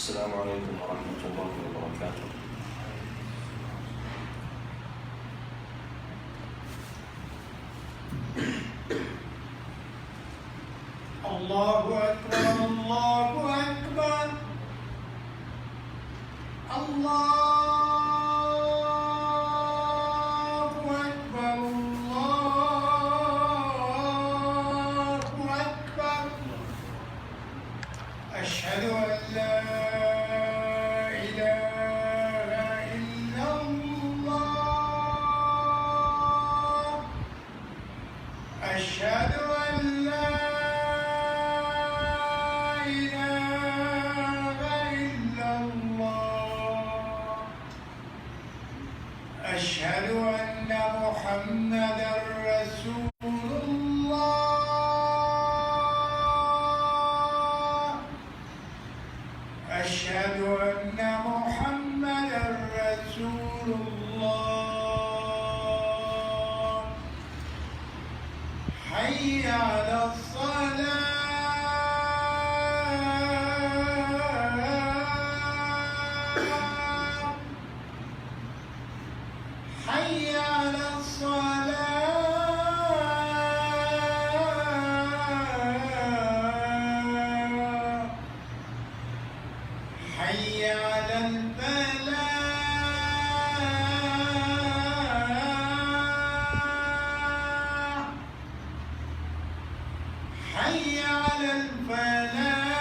السلام عليكم ورحمة الله وبركاته. الله أكبر الله أكبر الله أكبر الله أكبر أشهد أن لا إله إلا الله أشهد أن لا أشهد أن محمدًا رسول الله أشهد أن محمدًا رسول الله حي على الصلاة حي على الصلاة حي على الفلاح حي على الفلاح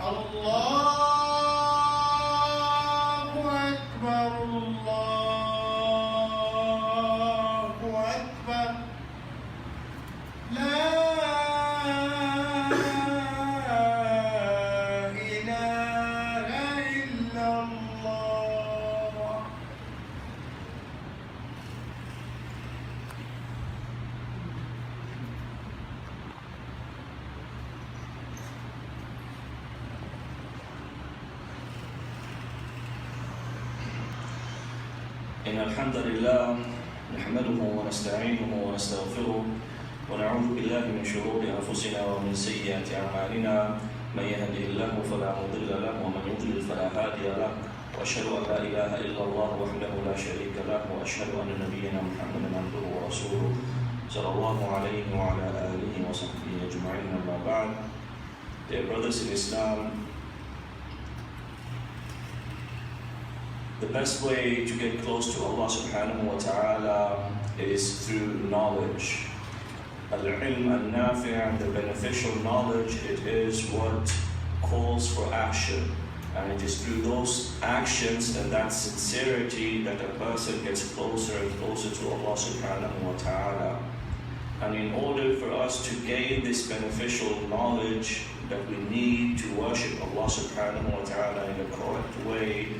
الله أكبر الله أكبر لا إله إلا الله. إن الحمد لله نحمده ونستعينه ونستغفره ونعوذ بالله من شرور أنفسنا ومن سيئات أعمالنا من يهده الله فلا مضل له ومن يضلل فلا هادي له وأشهد أن لا إله إلا الله وحده لا شريك له وأشهد أن نبينا محمدا عبده ورسوله صلى الله عليه وعلى آله وصحبه أجمعين أما بعد. Dear brothers in Islam, the best way to get close to Allah subhanahu wa ta'ala is through knowledge. Al-Ilm al-Nafi', the beneficial knowledge, it is what calls for action. And it is through those actions and that sincerity that a person gets closer and closer to Allah subhanahu wa ta'ala. And in order for us to gain this beneficial knowledge that we need to worship Allah subhanahu wa ta'ala in the correct way,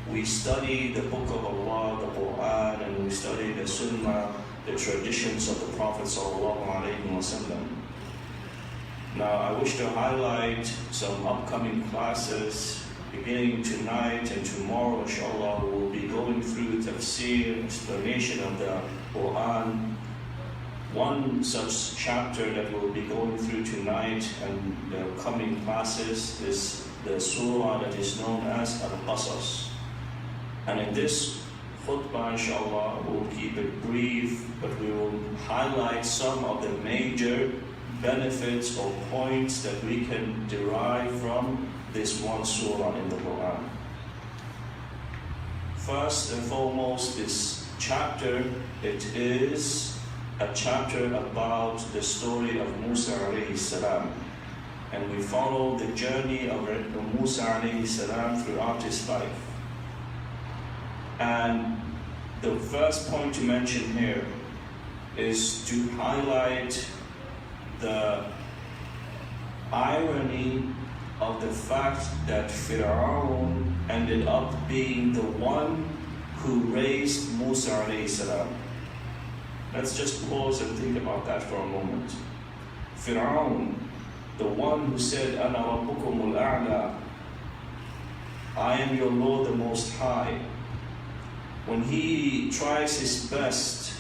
we study the Book of Allah, the Quran, and we study the Sunnah, the traditions of the Prophet sallallahu alaihi wasallam. Now, I wish to highlight some upcoming classes beginning tonight and tomorrow. Inshallah, we will be going through tafsir, explanation of the Quran. One such chapter that we'll be going through tonight and the coming classes is the surah that is known as Al-Qasas. And in this khutbah, inshallah, we'll keep it brief, but we will highlight some of the major benefits or points that we can derive from this one surah in the Quran. First and foremost, this chapter, it is a chapter about the story of Musa alayhi salam. And we follow the journey of Musa alayhi salam throughout his life. And the first point to mention here is to highlight the irony of the fact that Fir'aun ended up being the one who raised Musa alayhi salam. Let's just pause and think about that for a moment. Fir'aun, the one who said, Ana rabbukumul a'la, I am your Lord the Most High. When he tries his best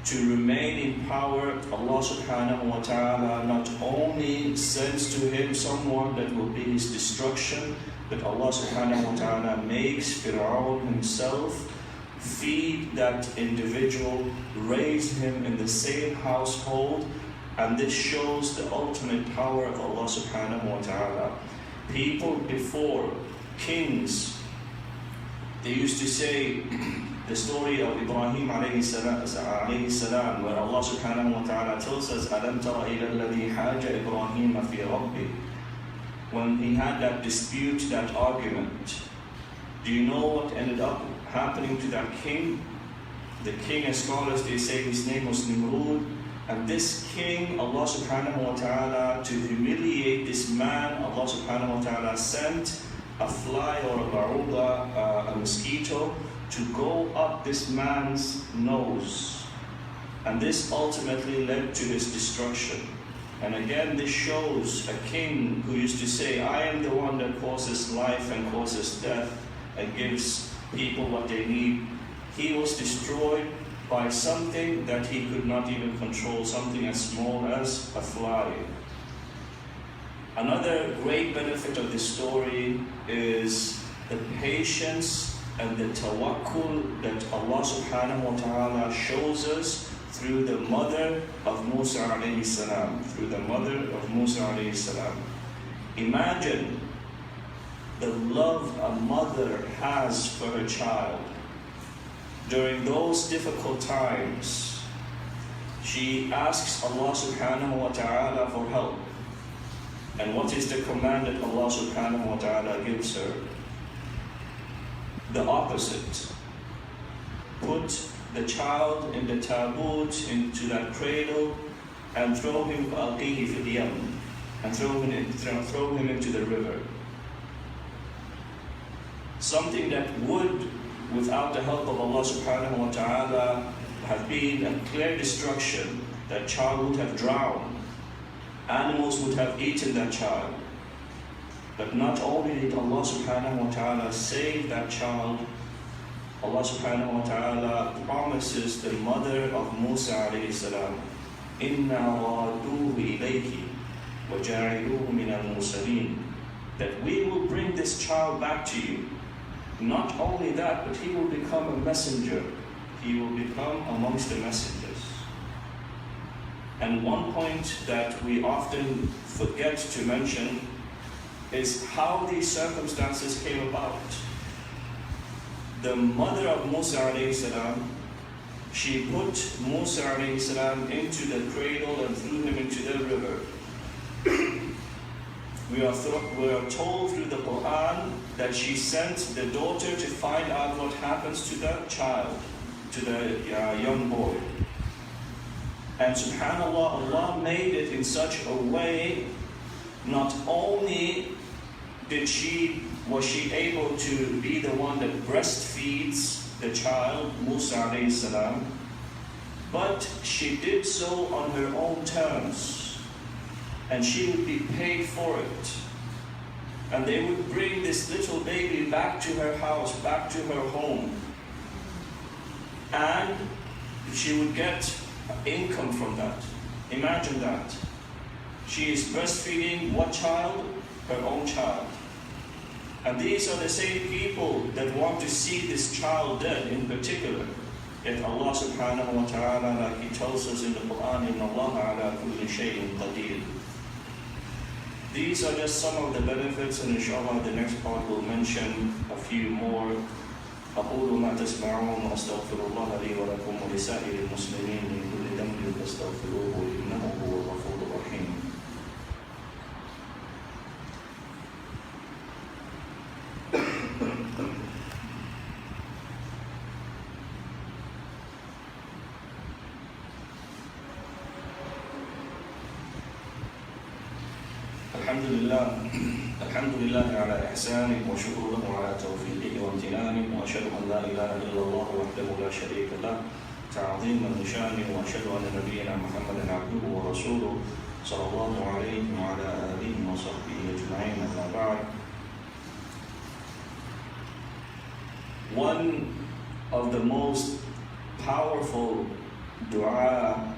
to remain in power, Allah subhanahu wa ta'ala not only sends to him someone that will be his destruction, but Allah subhanahu wa ta'ala makes Fir'aun himself feed that individual, raise him in the same household, and this shows the ultimate power of Allah subhanahu wa ta'ala. People before, kings, they used to say the story of Ibrahim alayhi salam, where Allah subhanahu wa ta'ala tells us, أَلَمْ تَرَ إِلَى الَّذِي حَاجَ إِبْرَاهِيمَ فِي رَبِّهِ. When he had that dispute, that argument, do you know what ended up happening to that king? The king, as scholars, they say his name was Nimrud. And this king, Allah subhanahu wa ta'ala, to humiliate this man, Allah subhanahu wa ta'ala sent a fly or a ba'uda, a mosquito, to go up this man's nose. And this ultimately led to his destruction. And again, this shows a king who used to say, I am the one that causes life and causes death and gives people what they need. He was destroyed by something that he could not even control, something as small as a fly. Another great benefit of this story is the patience and the tawakkul that Allah subhanahu wa ta'ala shows us through the mother of Musa alayhi salam, through the mother of Musa alayhi salam. Imagine the love a mother has for her child. During those difficult times, she asks Allah subhanahu wa ta'ala for help. And what is the command that Allah subhanahu wa ta'ala gives her? The opposite. Put the child in the taboot, into that cradle, and throw him فَأَلْقِيهِ فِي الْيَمِّ, and throw him into the river. Something that would, without the help of Allah subhanahu wa ta'ala, have been a clear destruction. That child would have drowned. Animals would have eaten that child. But not only did Allah subhanahu wa ta'ala save that child, Allah subhanahu wa ta'ala promises the mother of Musa alayhi salam, إِنَّا رَادُوهُ إِلَيْكِ وَجَعِلُوهُ مِنَ الْمُرْسَلِينَ, that we will bring this child back to you. Not only that, but he will become a messenger. He will become amongst the messengers. And one point that we often forget to mention is how these circumstances came about. The mother of Musa alayhi salam, she put Musa alayhi salam into the cradle and threw him into the river. We are told through the Quran that she sent the daughter to find out what happens to the child, to the young boy. And subhanAllah, Allah made it in such a way, not only was she able to be the one that breastfeeds the child, Musa alayhi salam, but she did so on her own terms, and she would be paid for it. And they would bring this little baby back to her house, back to her home, and she would get income from that. Imagine that. She is breastfeeding what child? Her own child. And these are the same people that want to see this child dead in particular. Yet Allah subhanahu wa ta'ala, like He tells us in the Quran, إِنَّ اللَّهَ عَلَى كُلِّ شَيْءٍ قَدِيرٌ. These are just some of the benefits, and inshallah the next part will mention a few more. أقول ما تسمعون وأستغفر الله لي ولكم ولسائر المسلمين من كل ذنب فاستغفروه إنه هو الغفور الرحيم. الحمد لله على إحسانه وشكر له على توفيقه وامتنانه وأشهد أن لا إله إلا الله وحده لا شريك له تعظيما لشانه وأشهد أن نبينا محمدا عبده ورسوله صلى الله عليه وعلى آله وصحبه أجمعين أما بعد. One of the most powerful dua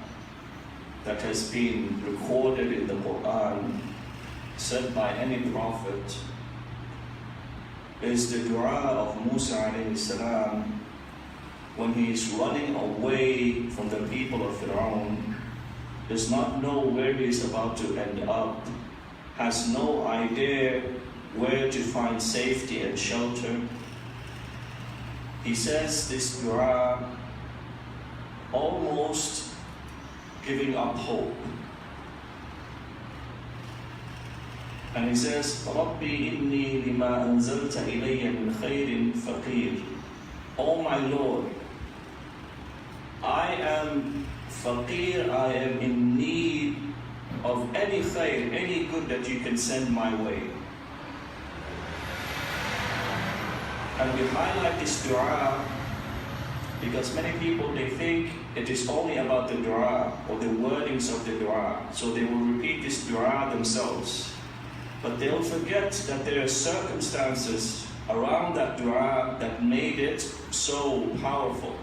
that has been recorded in the Quran, said by any prophet, is the dua of Musa alayhi salam when he is running away from the people of Fir'aun, does not know where he is about to end up, has no idea where to find safety and shelter. He says this dua almost giving up hope. And he says, Rabbi inni lima anzalta ilayya min khairin faqir. Oh my Lord, I am faqir, I am in need of any khair, any good that you can send my way. And we highlight this dua because many people, they think it is only about the dua or the wordings of the dua. So they will repeat this dua themselves. But they'll forget that there are circumstances around that dua that made it so powerful.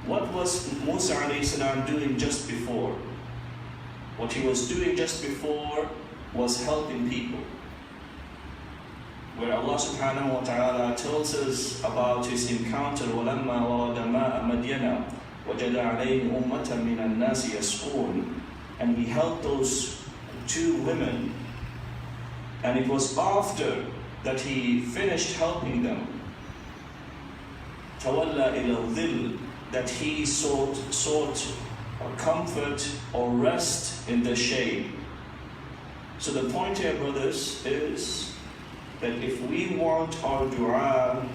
What was Musa alayhi salam doing just before? What he was doing just before was helping people. Where Allah subhanahu wa ta'ala tells us about his encounter, وَلَمَّا وَرَدَ مَاءَ مَدْيَنَ وَجَدَ عَلَيْهِ أُمَّةً مِنَ النَّاسِ يَسْقُونَ. And he helped those two women. And it was after that he finished helping them, تَوَلَّى إِلَى الظِّلِّ, that he sought comfort or rest in the shade. So the point here, brothers, is that if we want our dua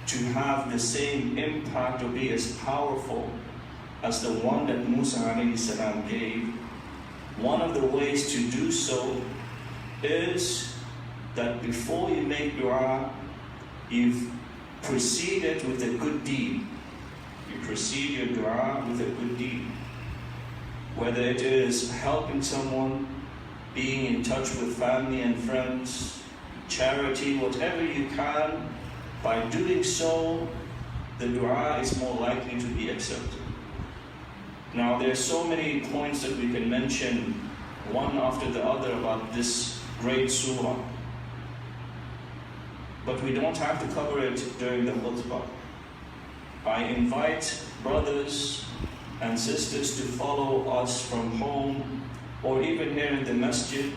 to have the same impact or be as powerful as the one that Musa alayhi salam gave, one of the ways to do so is that before you make dua, you've preceded with a good deed. You precede your dua with a good deed. Whether it is helping someone, being in touch with family and friends, charity, whatever you can, by doing so, the dua is more likely to be accepted. Now, there are so many points that we can mention, one after the other, about this great surah. But we don't have to cover it during the khutbah. I invite brothers and sisters to follow us from home or even here in the masjid.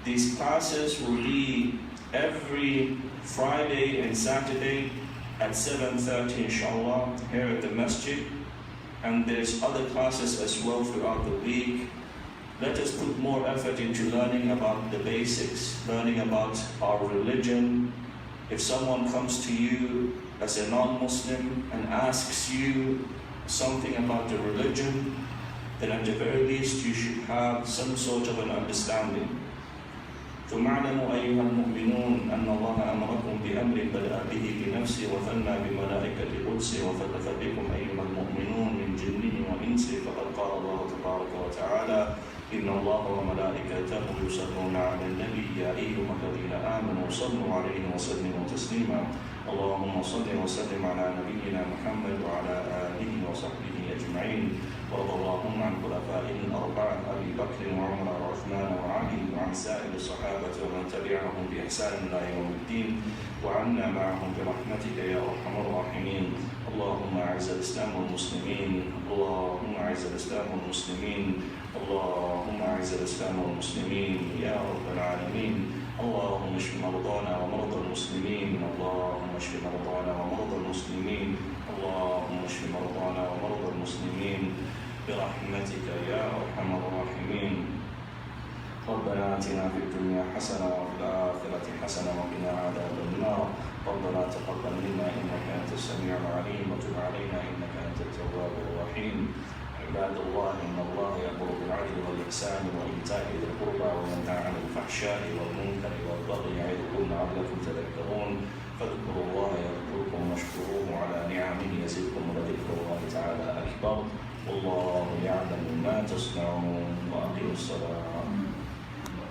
These classes will be every Friday and Saturday at 7:30 inshallah here at the masjid. And there's other classes as well throughout the week. Let us put more effort into learning about the basics, learning about our religion. If someone comes to you as a non-Muslim and asks you something about the religion, then at the very least you should have some sort of an understanding. ثم اعلموا أيها المؤمنون أن الله أمركم بأمر بدأ به بنفسه وثنى بملائكة قدسه وثلث بكم أيها المؤمنون من جنه وإنسه فقد قال الله تبارك وتعالى إن الله وملائكته يصلون على النبي يا أيها الذين آمنوا صلوا عليه وسلموا تسليما اللهم صل وسلم على نبينا محمد وعلى آله وصحبه أجمعين وارض اللهم عن خلفائه الأربعة أبي بكر وعمر وعثمان وعلي وعن سائر الصحابة ومن تبعهم بإحسان إلى يوم الدين وعنا معهم برحمتك يا أرحم الراحمين اللهم أعز الإسلام والمسلمين اللهم أعز الإسلام والمسلمين اللهم أعز الإسلام والمسلمين يا رب العالمين اللهم اشف مرضانا ومرضى المسلمين اللهم اشف مرضانا ومرضى المسلمين اللهم اشف مرضانا ومرضى المسلمين برحمتك يا أرحم الراحمين ربنا آتنا في الدنيا حسنة وفي الآخرة حسنة وقنا عذاب النار ربنا تقبل منا إنك أنت السميع العليم وتب علينا إنك أنت التواب الرحيم عباد الله إن الله يأمر بالعدل والإحسان وإيتاء ذي القربى وينهى عن الفحشاء والمنكر والبغي يعظكم لعلكم تذكرون فاذكروا الله يذكركم واشكروه على نعمه يزدكم ولذكر الله تعالى أكبر والله يعلم ما تصنعون وأقيموا الصلاة